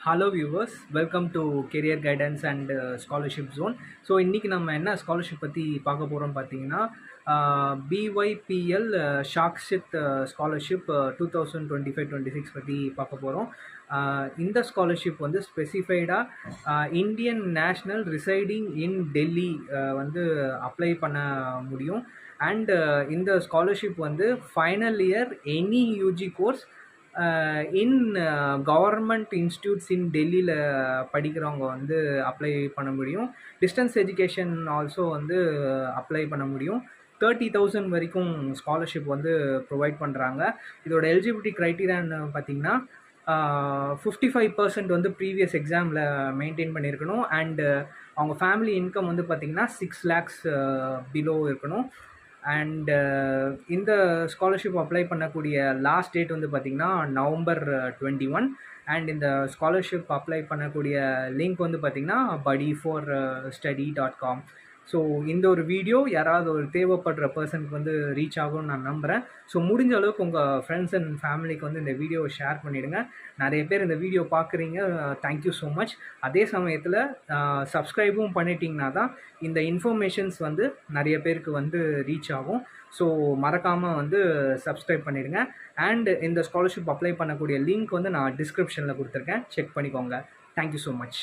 Hello viewers, welcome to career guidance and scholarship zone. So இன்றைக்கி நம்ம என்ன scholarship பற்றி பார்க்க போகிறோம் பார்த்தீங்கன்னா, பிஒய்பிஎல் ஷாக்ஷித் ஸ்காலர்ஷிப் 2025-26 பற்றி பார்க்க போகிறோம். இந்த ஸ்காலர்ஷிப் வந்து ஸ்பெசிஃபைடாக Indian national residing in Delhi வந்து அப்ளை பண்ண முடியும். அண்ட் இந்த ஸ்காலர்ஷிப் வந்து final year any UG course in government institutes in டெல்லியில் படிக்கிறவங்க வந்து அப்ளை பண்ண முடியும். டிஸ்டன்ஸ் எஜுகேஷன் ஆல்சோ வந்து அப்ளை பண்ண முடியும். 30,000 வரைக்கும் ஸ்காலர்ஷிப் வந்து ப்ரொவைட் பண்ணுறாங்க. இதோட எலிஜிபிலிட்டி க்ரைட்டீரியான்னு பார்த்தீங்கன்னா 55% வந்து ப்ரீவியஸ் எக்ஸாமில் மெயின்டைன் பண்ணியிருக்கணும். அண்டு அவங்க ஃபேமிலி இன்கம் வந்து பார்த்திங்கன்னா 6 lakhs பிலோ இருக்கணும். அண்டு இந்த ஸ்காலர்ஷிப் அப்ளை பண்ணக்கூடிய லாஸ்ட் டேட் வந்து பார்த்திங்கன்னா November 21. அண்ட் இந்த ஸ்காலர்ஷிப் அப்ளை பண்ணக்கூடிய லிங்க் வந்து பார்த்திங்கன்னா buddy4study.com. ஸோ இந்த ஒரு வீடியோ யாராவது ஒரு தேவைப்படுற பர்சனுக்கு வந்து ரீச் ஆகும்னு நான் நம்புகிறேன். ஸோ முடிஞ்ச அளவுக்கு உங்கள் ஃப்ரெண்ட்ஸ் அண்ட் ஃபேமிலிக்கு வந்து இந்த வீடியோவை ஷேர் பண்ணிவிடுங்க. நிறைய பேர் இந்த வீடியோ பார்க்குறீங்க, தேங்க்யூ ஸோ மச். அதே சமயத்தில் சப்ஸ்கிரைபும் பண்ணிட்டீங்கன்னா தான் இந்த இன்ஃபர்மேஷன்ஸ் வந்து நிறைய பேருக்கு வந்து ரீச் ஆகும். ஸோ மறக்காமல் வந்து சப்ஸ்கிரைப் பண்ணிடுங்க. அண்ட் இந்த ஸ்காலர்ஷிப் அப்ளை பண்ணக்கூடிய லிங்க் வந்து நான் டிஸ்கிரிப்ஷனில் கொடுத்துருக்கேன், செக் பண்ணிக்கோங்க. Thank you so much.